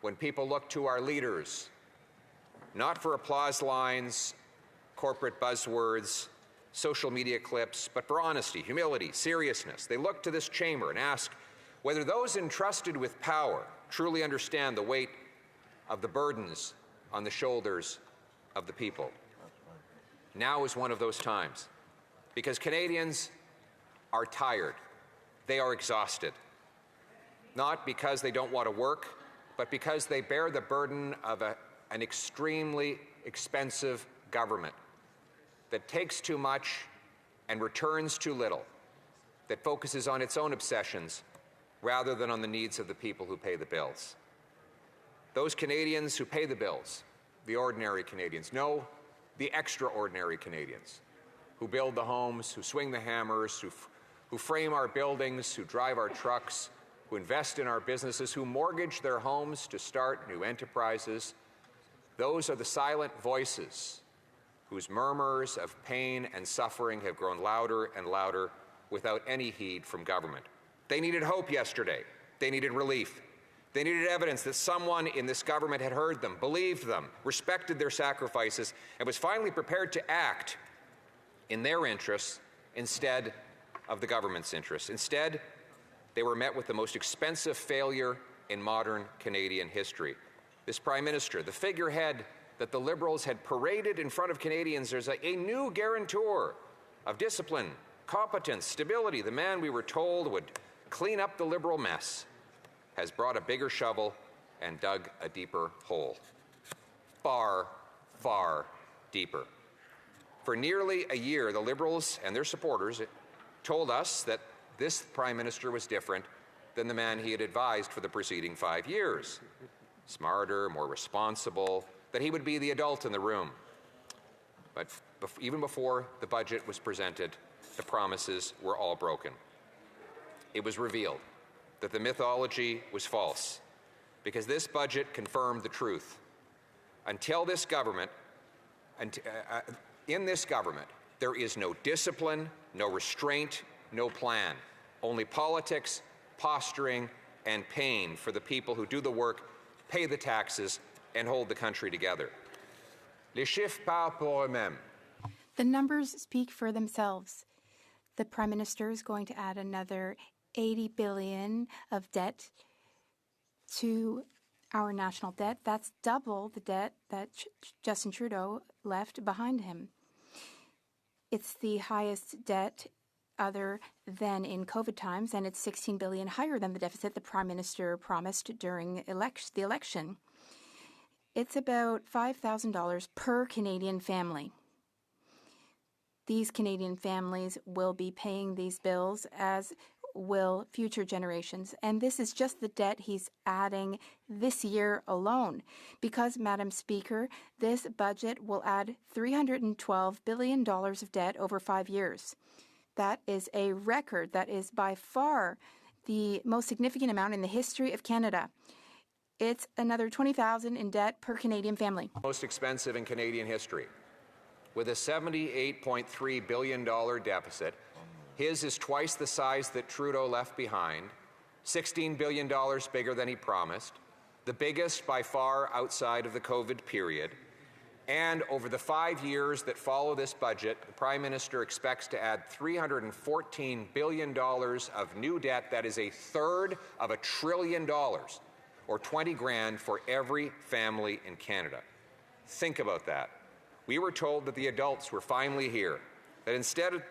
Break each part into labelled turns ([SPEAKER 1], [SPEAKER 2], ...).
[SPEAKER 1] when people look to our leaders, not for applause lines, corporate buzzwords, social media clips, but for honesty, humility, seriousness. They look to this chamber and ask whether those entrusted with power truly understand the weight of the burdens on the shoulders of the people. Now is one of those times, because Canadians are tired. They are exhausted, not because they don't want to work, but because they bear the burden of an extremely expensive government that takes too much and returns too little, that focuses on its own obsessions rather than on the needs of the people who pay the bills. Those Canadians who pay the bills, the ordinary Canadians, no, the extraordinary Canadians, who build the homes, who swing the hammers, who frame our buildings, who drive our trucks, who invest in our businesses, who mortgage their homes to start new enterprises. Those are the silent voices whose murmurs of pain and suffering have grown louder and louder without any heed from government. They needed hope yesterday. They needed relief. They needed evidence that someone in this government had heard them, believed them, respected their sacrifices, and was finally prepared to act in their interests instead of the government's interests. Instead, they were met with the most expensive failure in modern Canadian history. This Prime Minister, the figurehead that the Liberals had paraded in front of Canadians as a new guarantor of discipline, competence, stability, the man we were told would clean up the Liberal mess, has brought a bigger shovel and dug a deeper hole. Far, far deeper. For nearly a year, the Liberals and their supporters told us that this Prime Minister was different than the man he had advised for the preceding 5 years. Smarter, more responsible, that he would be the adult in the room. But even before the budget was presented, the promises were all broken. It was revealed that the mythology was false, because this budget confirmed the truth. Until this government, in this government, there is no discipline, no restraint, no plan, only politics, posturing, and pain for the people who do the work, pay the taxes, and hold the country together. Les chiffres parlent pour eux-mêmes.
[SPEAKER 2] The numbers speak for themselves. The Prime Minister is going to add another $80 billion of debt to our national debt. That's double the debt that Justin Trudeau left behind him. It's the highest debt other than in COVID times, and it's $16 billion higher than the deficit the Prime Minister promised during the election. It's about $5,000 per Canadian family. These Canadian families will be paying these bills, as will future generations. And this is just the debt he's adding this year alone. Because, Madam Speaker, this budget will add $312 billion of debt over 5 years. That is a record. That is by far the most significant amount in the history of Canada. It's another $20,000 in debt per Canadian family.
[SPEAKER 1] Most expensive in Canadian history. With a $78.3 billion deficit, his is twice the size that Trudeau left behind, $16 billion bigger than he promised, the biggest by far outside of the COVID period. And over the 5 years that follow this budget, the Prime Minister expects to add $314 billion of new debt. That is a third of $1 trillion, or 20 grand for every family in Canada. Think about that. We were told that the adults were finally here, but instead,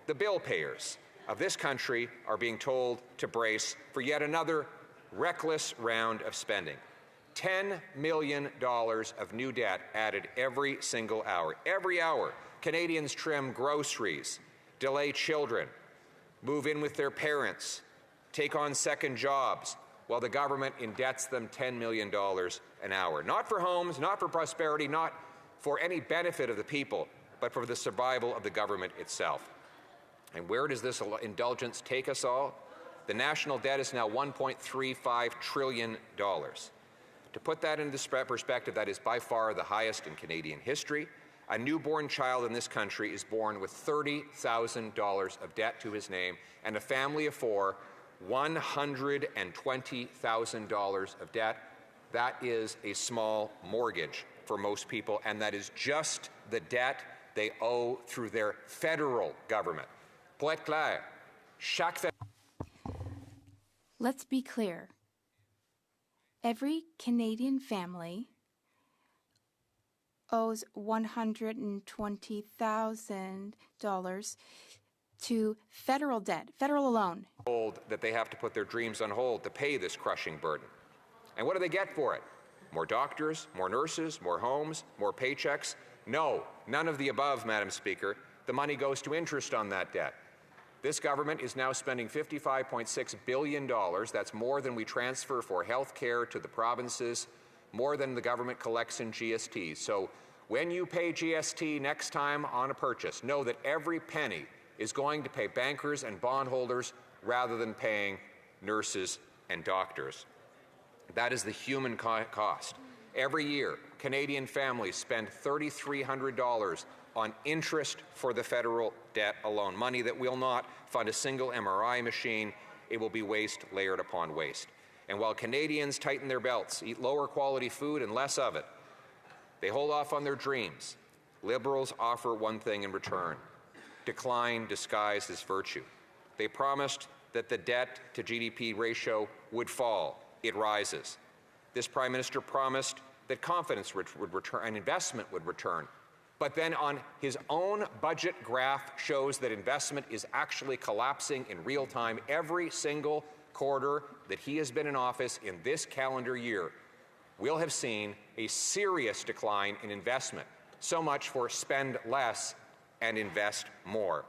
[SPEAKER 1] the bill payers of this country are being told to brace for yet another reckless round of spending. $10 million of new debt added every single hour. Every hour, Canadians trim groceries, delay children, move in with their parents, take on second jobs, while the government indebts them $10 million an hour. Not for homes, not for prosperity, not for any benefit of the people, but for the survival of the government itself. And where does this indulgence take us all? The national debt is now $1.35 trillion. To put that into perspective, that is by far the highest in Canadian history. A newborn child in this country is born with $30,000 of debt to his name, and a family of four $120,000 of debt. That is a small mortgage for most people, and that is just the debt they owe through their federal government. Pour être clair, chaque
[SPEAKER 2] Let's be clear. Every Canadian family owes $120,000 to federal debt, federal alone.
[SPEAKER 1] That they have to put their dreams on hold to pay this crushing burden. And what do they get for it? More doctors, more nurses, more homes, more paychecks? No, none of the above, Madam Speaker. The money goes to interest on that debt. This government is now spending $55.6 billion. That's more than we transfer for health care to the provinces, more than the government collects in GST. So when you pay GST next time on a purchase, know that every penny is going to pay bankers and bondholders rather than paying nurses and doctors. That is the human cost. Every year, Canadian families spend $3,300 on interest for the federal debt alone, money that will not fund a single MRI machine. It will be waste layered upon waste. And while Canadians tighten their belts, eat lower quality food and less of it, they hold off on their dreams. Liberals offer one thing in return: decline disguised as virtue. They promised that the debt to GDP ratio would fall. It rises. This Prime Minister promised that confidence would return and investment would return. But then on his own budget graph shows that investment is actually collapsing in real time every single quarter that he has been in office in this calendar year. We'll have seen a serious decline in investment. So much for spend less and invest more.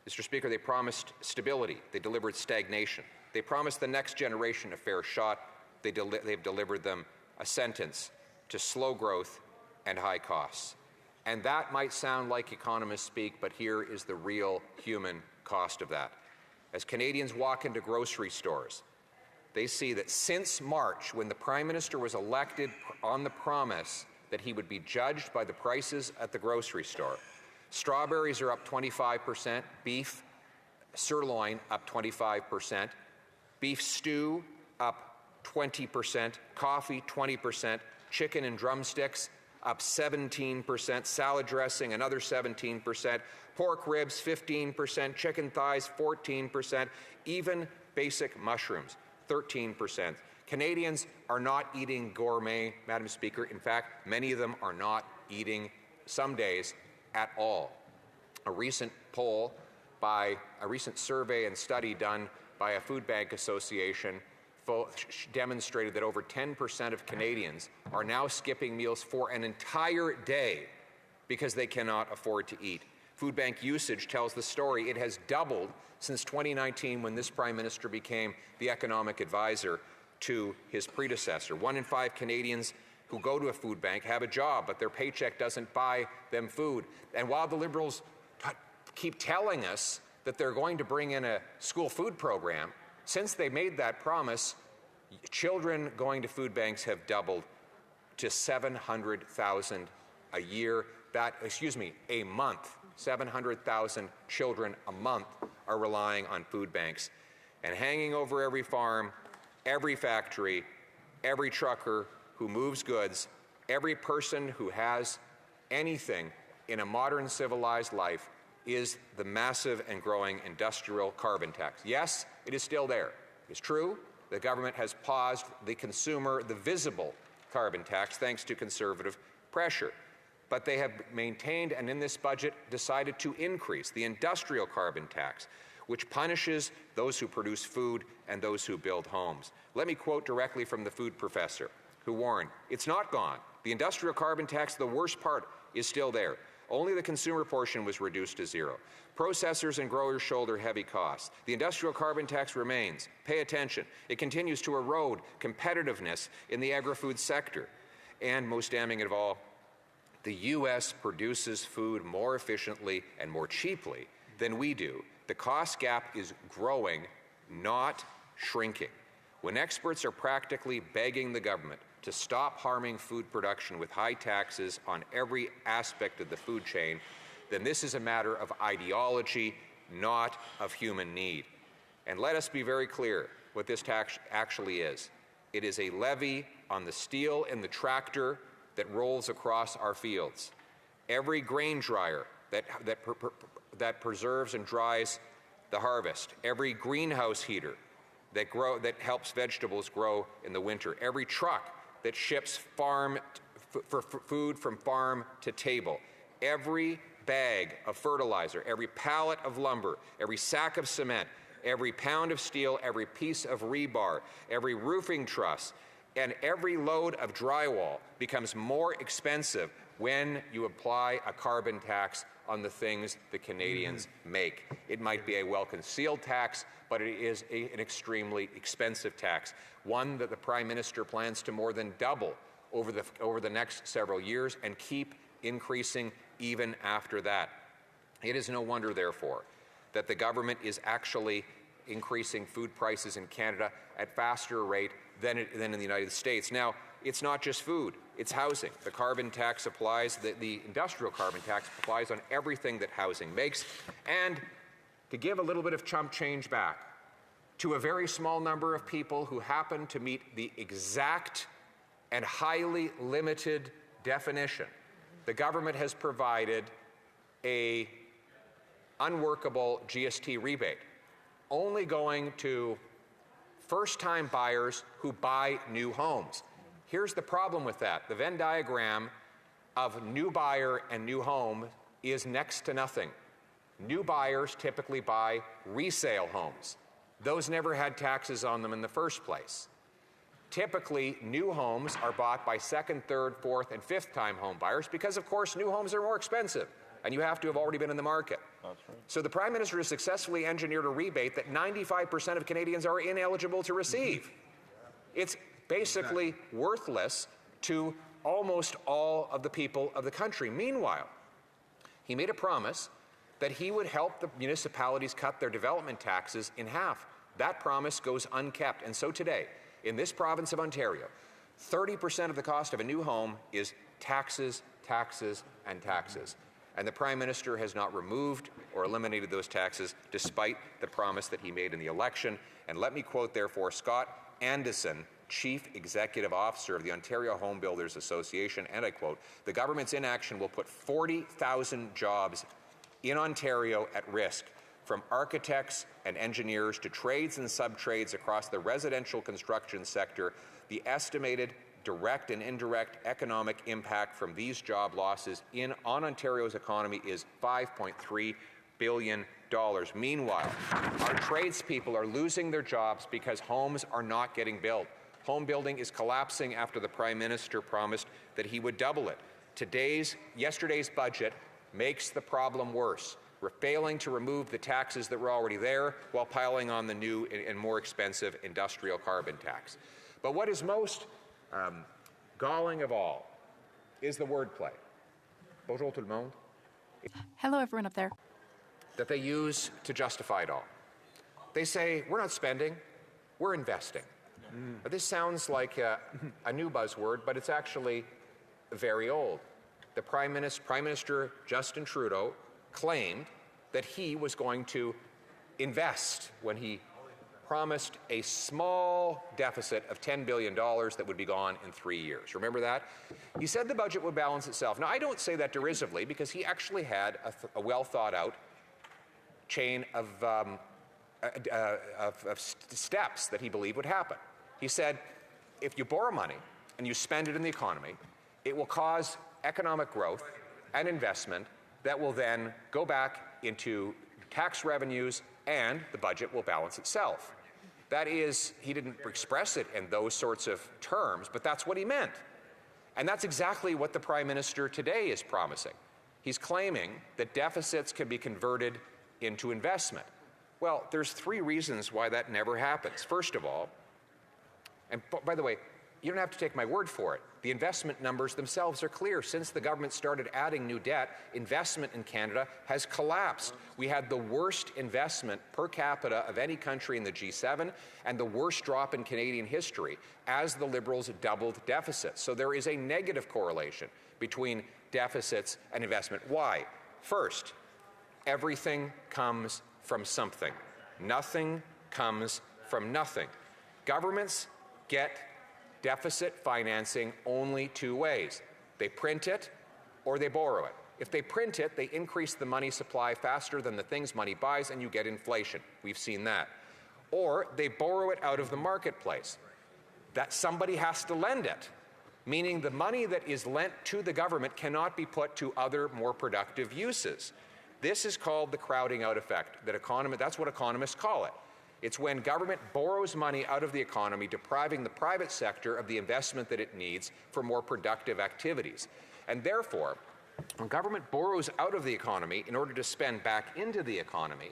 [SPEAKER 1] Mr. Speaker, they promised stability. They delivered stagnation. They promised the next generation a fair shot. They've delivered them a sentence to slow growth and high costs. And that might sound like economists speak, but here is the real human cost of that. As Canadians walk into grocery stores, they see that since March, when the Prime Minister was elected on the promise that he would be judged by the prices at the grocery store, strawberries are up 25%, beef sirloin up 25%, beef stew up 20%, coffee 20%, chicken and drumsticks up 17%, salad dressing another 17%, pork ribs 15%, chicken thighs 14%, even basic mushrooms 13%. Canadians are not eating gourmet, Madam Speaker. In fact, many of them are not eating some days at all. A recent poll by a recent survey and study done by a food bank association demonstrated that over 10% of Canadians are now skipping meals for an entire day because they cannot afford to eat. Food bank usage tells the story. It has doubled since 2019, when this Prime Minister became the economic advisor to his predecessor. 1 in 5 Canadians who go to a food bank have a job, but their paycheck doesn't buy them food. And while the Liberals keep telling us that they're going to bring in a school food program, since they made that promise, children going to food banks have doubled to 700,000 a year. A month. 700,000 children a month are relying on food banks. And hanging over every farm, every factory, every trucker who moves goods, every person who has anything in a modern civilized life is the massive and growing industrial carbon tax. Yes, it is still there. It's true, the government has paused the visible carbon tax thanks to Conservative pressure. But they have maintained, and in this budget decided to increase the industrial carbon tax, which punishes those who produce food and those who build homes. Let me quote directly from the food professor, who warned, "It's not gone. The industrial carbon tax, the worst part, is still there. Only the consumer portion was reduced to zero. Processors and growers shoulder heavy costs. The industrial carbon tax remains. Pay attention. It continues to erode competitiveness in the agri-food sector. And most damning of all, the U.S. produces food more efficiently and more cheaply than we do. The cost gap is growing, not shrinking. When experts are practically begging the government to stop harming food production with high taxes on every aspect of the food chain, then this is a matter of ideology, not of human need. And let us be very clear what this tax actually is. It is a levy on the steel in the tractor that rolls across our fields. Every grain dryer that preserves and dries the harvest, every greenhouse heater that helps vegetables grow in the winter, every truck that ships food from farm to table, every bag of fertilizer, every pallet of lumber, every sack of cement, every pound of steel, every piece of rebar, every roofing truss, and every load of drywall becomes more expensive when you apply a carbon tax on the things that Canadians make. It might be a well-concealed tax, but it is an extremely expensive tax, one that the Prime Minister plans to more than double over the next several years and keep increasing even after that. It is no wonder, therefore, that the government is actually increasing food prices in Canada at faster rate than in the United States. Now, it's not just food, it's housing. The carbon tax applies, the industrial carbon tax applies on everything that housing makes. And to give a little bit of chump change back to a very small number of people who happen to meet the exact and highly limited definition, the government has provided an unworkable GST rebate, only going to first-time buyers who buy new homes. Here's the problem with that. The Venn diagram of new buyer and new home is next to nothing. New buyers typically buy resale homes. Those never had taxes on them in the first place. Typically, new homes are bought by second, third, fourth, and fifth-time home buyers because, of course, new homes are more expensive, and you have to have already been in the market.
[SPEAKER 3] That's right.
[SPEAKER 1] So the Prime Minister has successfully engineered a rebate that 95% of Canadians are ineligible to receive. It's basically worthless to almost all of the people of the country. Meanwhile, he made a promise that he would help the municipalities cut their development taxes in half. That promise goes unkept, and so today, in this province of Ontario, 30% of the cost of a new home is taxes, taxes, and taxes. And the Prime Minister has not removed or eliminated those taxes despite the promise that he made in the election. And let me quote, therefore, Scott Anderson, Chief Executive Officer of the Ontario Home Builders Association, and I quote, "The government's inaction will put 40,000 jobs in Ontario at risk, from architects and engineers to trades and subtrades across the residential construction sector. The estimated direct and indirect economic impact from these job losses on Ontario's economy is $5.3 billion. Meanwhile, our tradespeople are losing their jobs because homes are not getting built. Home building is collapsing after the Prime Minister promised that he would double it. Yesterday's budget makes the problem worse. We're failing to remove the taxes that were already there while piling on the new and more expensive industrial carbon tax. But what is most galling of all is the wordplay. Bonjour tout le monde.
[SPEAKER 2] Hello, everyone up there.
[SPEAKER 1] That they use to justify it all. They say, we're not spending, we're investing. This sounds like a new buzzword, but it's actually very old. The Prime Minister Justin Trudeau claimed that he was going to invest when he promised a small deficit of $10 billion that would be gone in 3 years. Remember that? He said the budget would balance itself. Now, I don't say that derisively because he actually had a well-thought-out chain of steps that he believed would happen. He said, if you borrow money and you spend it in the economy, it will cause economic growth and investment that will then go back into tax revenues and the budget will balance itself. That is, he didn't express it in those sorts of terms, but that's what he meant. And that's exactly what the Prime Minister today is promising. He's claiming that deficits can be converted into investment. Well, there's 3 reasons why that never happens. First of all, and by the way, you don't have to take my word for it. The investment numbers themselves are clear. Since the government started adding new debt, investment in Canada has collapsed. We had the worst investment per capita of any country in the G7 and the worst drop in Canadian history as the Liberals doubled deficits. So there is a negative correlation between deficits and investment. Why? First, everything comes from something. Nothing comes from nothing. Governments get deficit financing only two ways. They print it or they borrow it. If they print it, they increase the money supply faster than the things money buys, and you get inflation. We've seen that. Or they borrow it out of the marketplace. That somebody has to lend it, meaning the money that is lent to the government cannot be put to other more productive uses. This is called the crowding out effect. That's what economists call it. It's when government borrows money out of the economy, depriving the private sector of the investment that it needs for more productive activities. And therefore, when government borrows out of the economy in order to spend back into the economy,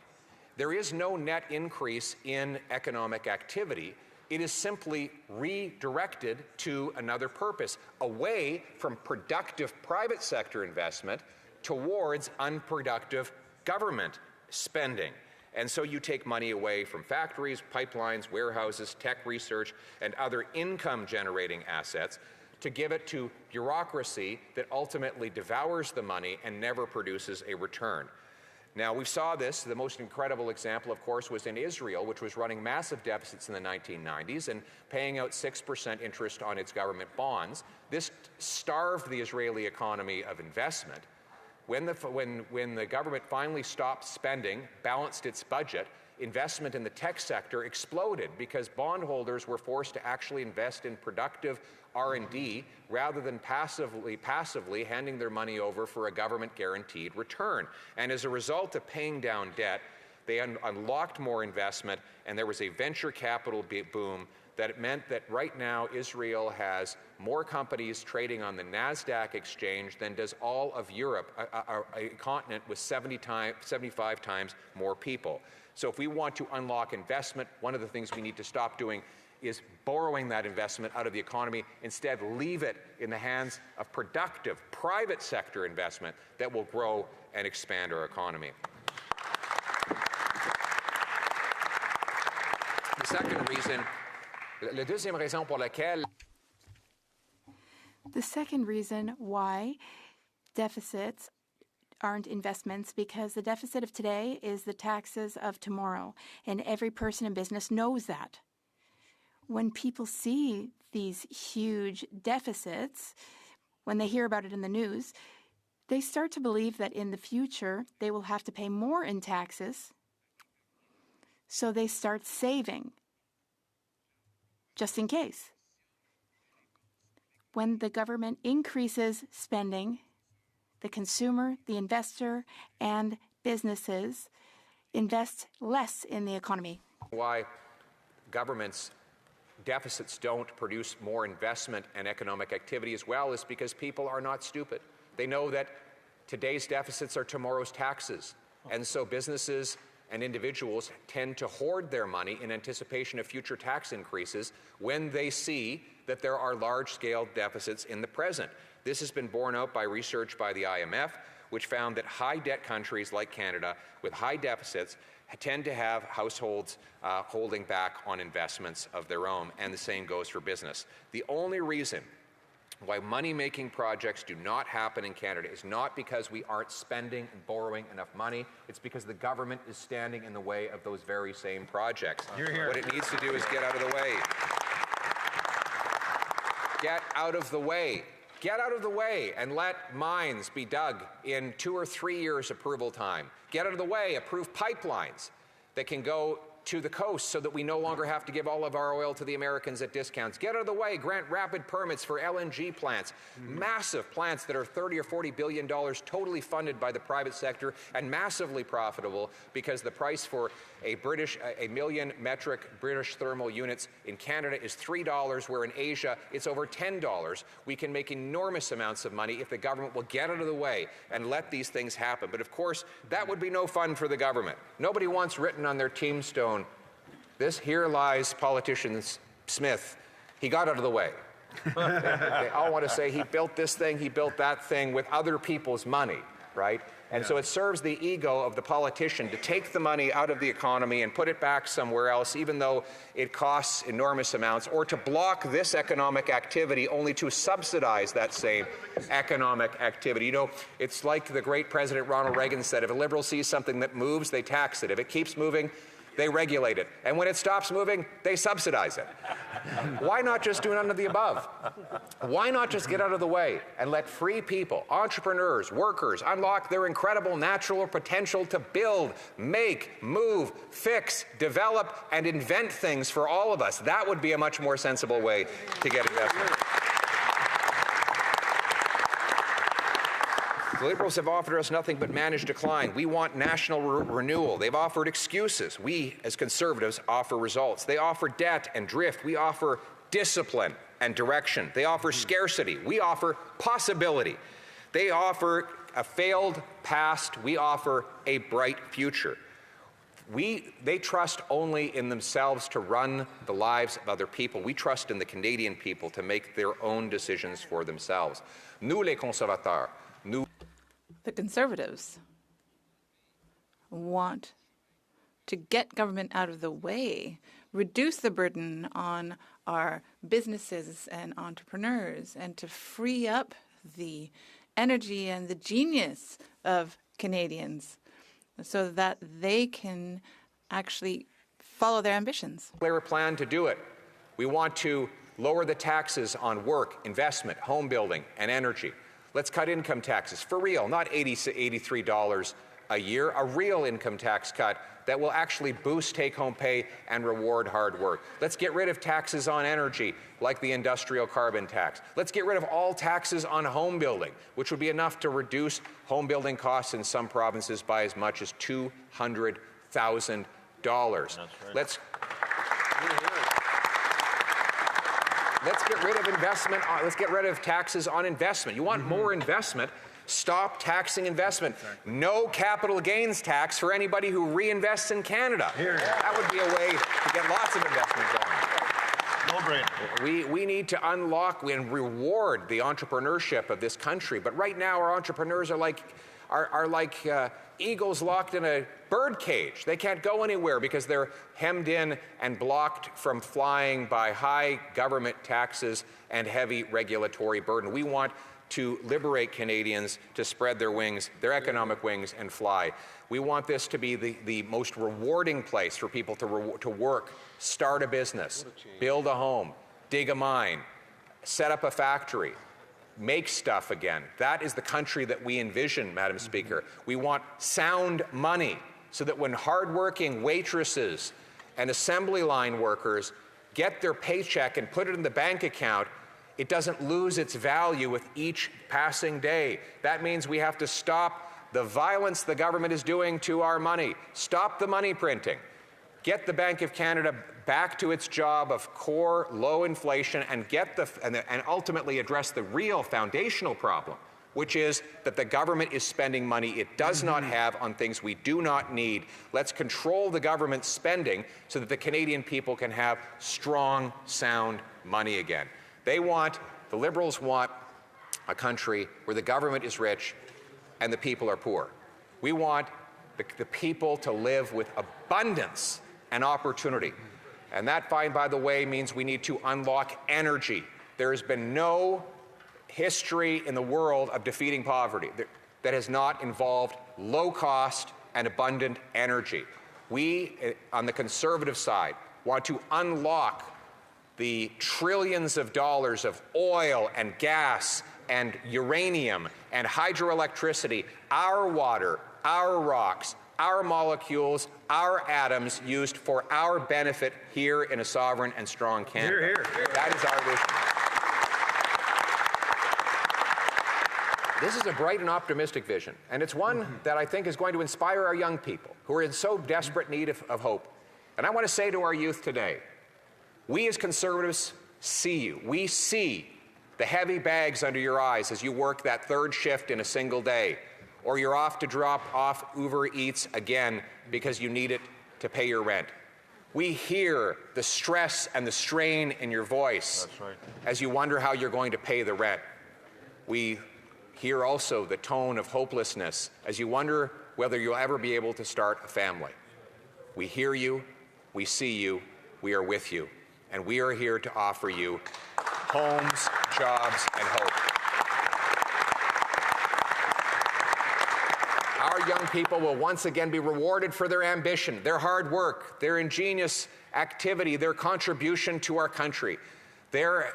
[SPEAKER 1] there is no net increase in economic activity. It is simply redirected to another purpose, away from productive private sector investment towards unproductive government spending. And so you take money away from factories, pipelines, warehouses, tech research, and other income-generating assets to give it to bureaucracy that ultimately devours the money and never produces a return. Now, we saw this. The most incredible example, of course, was in Israel, which was running massive deficits in the 1990s and paying out 6% interest on its government bonds. This starved the Israeli economy of investment. When the government finally stopped spending, balanced its budget, investment in the tech sector exploded because bondholders were forced to actually invest in productive R&D rather than passively handing their money over for a government-guaranteed return. And as a result of paying down debt, they unlocked more investment, and there was a venture capital boom that meant that right now Israel has more companies trading on the NASDAQ exchange than does all of Europe, a continent with 75 times more people. So if we want to unlock investment, one of the things we need to stop doing is borrowing that investment out of the economy. Instead, leave it in the hands of productive private sector investment that will grow and expand our economy. The second reason, la deuxième raison pour laquelle
[SPEAKER 2] The second reason why deficits aren't investments, because the deficit of today is the taxes of tomorrow, and every person in business knows that. When people see these huge deficits, when they hear about it in the news, they start to believe that in the future they will have to pay more in taxes, so they start saving, just in case. When the government increases spending, the consumer, the investor, and businesses invest less in the economy.
[SPEAKER 1] Why governments' deficits don't produce more investment and economic activity as well is because people are not stupid. They know that today's deficits are tomorrow's taxes. And so businesses and individuals tend to hoard their money in anticipation of future tax increases when they see that there are large-scale deficits in the present. This has been borne out by research by the IMF, which found that high-debt countries like Canada with high deficits tend to have households holding back on investments of their own, and the same goes for business. The only reason why money-making projects do not happen in Canada is not because we aren't spending and borrowing enough money. It's because the government is standing in the way of those very same projects. What it needs to do is get out of the way. Get out of the way. Get out of the way and let mines be dug in 2 or 3 years approval time. Get out of the way, approve pipelines that can go to the coast so that we no longer have to give all of our oil to the Americans at discounts. Get out of the way, grant rapid permits for LNG plants, massive plants that are $30 or $40 billion, totally funded by the private sector and massively profitable because the price for a million metric British thermal units in Canada is $3, where in Asia it's over $10. We can make enormous amounts of money if the government will get out of the way and let these things happen. But of course, that would be no fun for the government. Nobody wants written on their tombstone, here lies politician Smith. He got out of the way. They all want to say he built this thing, he built that thing with other people's money, right? And so it serves the ego of the politician to take the money out of the economy and put it back somewhere else, even though it costs enormous amounts, or to block this economic activity only to subsidize that same economic activity. You know, it's like the great President Ronald Reagan said, if a liberal sees something that moves, they tax it. If it keeps moving, they regulate it. And when it stops moving, they subsidize it. Why not just do none of the above? Why not just get out of the way and let free people, entrepreneurs, workers, unlock their incredible natural potential to build, make, move, fix, develop, and invent things for all of us? That would be a much more sensible way to get investment. The Liberals have offered us nothing but managed decline. We want national renewal. They've offered excuses. We, as Conservatives, offer results. They offer debt and drift. We offer discipline and direction. They offer scarcity. We offer possibility. They offer a failed past. We offer a bright future. They trust only in themselves to run the lives of other people. We trust in the Canadian people to make their own decisions for themselves. Nous, les conservateurs, nous...
[SPEAKER 3] The Conservatives want to get government out of the way, reduce the burden on our businesses and entrepreneurs, and to free up the energy and the genius of Canadians so that they can actually follow their ambitions.
[SPEAKER 1] Clear plan to do it. We want to lower the taxes on work, investment, home building, and energy. Let's cut income taxes for real, not $83 a year, a real income tax cut that will actually boost take-home pay and reward hard work. Let's get rid of taxes on energy, like the industrial carbon tax. Let's get rid of all taxes on home building, which would be enough to reduce home building costs in some provinces by as much as $200,000. That's right. Let's get rid of investment. Let's get rid of taxes on investment. You want more investment? Stop taxing investment. No capital gains tax for anybody who reinvests in Canada. That would be a way to get lots of investment going. No brainer. We need to unlock and reward the entrepreneurship of this country. But right now, our entrepreneurs are like eagles locked in a bird cage. They can't go anywhere because they're hemmed in and blocked from flying by high government taxes and heavy regulatory burden. We want to liberate Canadians to spread their wings, their economic wings, and fly. We want this to be the most rewarding place for people to work, start a business, build a home, dig a mine, set up a factory, make stuff again. That is the country that we envision, Madam Speaker. We want sound money so that when hardworking waitresses and assembly line workers get their paycheck and put it in the bank account, it doesn't lose its value with each passing day. That means we have to stop the violence the government is doing to our money. Stop the money printing. Get the Bank of Canada back to its job of core low inflation and and ultimately address the real foundational problem, which is that the government is spending money it does not have on things we do not need. Let's control the government's spending so that the Canadian people can have strong, sound money again. The Liberals want a country where the government is rich and the people are poor. We want the people to live with abundance and opportunity. And that, by the way, means we need to unlock energy. There has been no history in the world of defeating poverty that has not involved low-cost and abundant energy. We, on the Conservative side, want to unlock the trillions of dollars of oil and gas and uranium and hydroelectricity, our water, our rocks, our molecules, our atoms used for our benefit here in a sovereign and strong Canada. Hear, hear. That is our vision. This is a bright and optimistic vision, and it's one that I think is going to inspire our young people who are in so desperate need of hope. And I want to say to our youth today, we as Conservatives see you. We see the heavy bags under your eyes as you work that third shift in a single day, or you're off to drop off Uber Eats again because you need it to pay your rent. We hear the stress and the strain in your voice as you wonder how you're going to pay the rent. We hear also the tone of hopelessness as you wonder whether you'll ever be able to start a family. We hear you, we see you, we are with you, and we are here to offer you homes, jobs, and hope. our young people will once again be rewarded for their ambition, their hard work, their ingenious activity, their contribution to our country. Their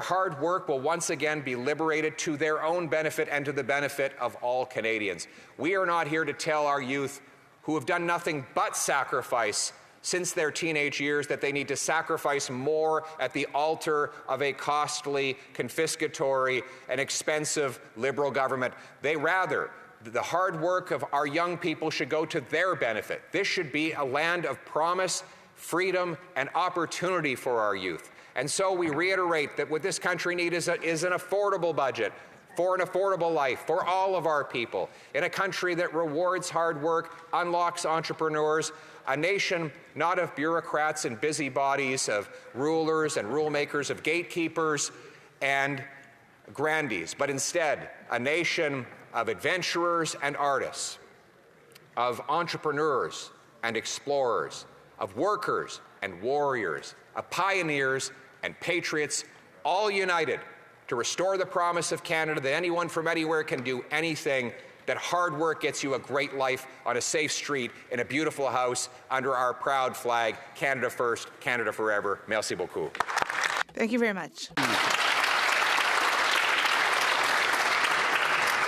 [SPEAKER 1] hard work will once again be liberated to their own benefit and to the benefit of all Canadians. We are not here to tell our youth who have done nothing but sacrifice since their teenage years that they need to sacrifice more at the altar of a costly, confiscatory, and expensive Liberal government. The hard work of our young people should go to their benefit. This should be a land of promise, freedom, and opportunity for our youth. And so we reiterate that what this country needs is an affordable budget for an affordable life for all of our people, in a country that rewards hard work, unlocks entrepreneurs, a nation not of bureaucrats and busybodies, of rulers and rule makers, of gatekeepers and grandees, but instead a nation of adventurers and artists, of entrepreneurs and explorers, of workers and warriors, of pioneers and patriots, all united to restore the promise of Canada that anyone from anywhere can do anything, that hard work gets you a great life on a safe street in a beautiful house under our proud flag, Canada First, Canada Forever. Merci beaucoup.
[SPEAKER 3] Thank you very much.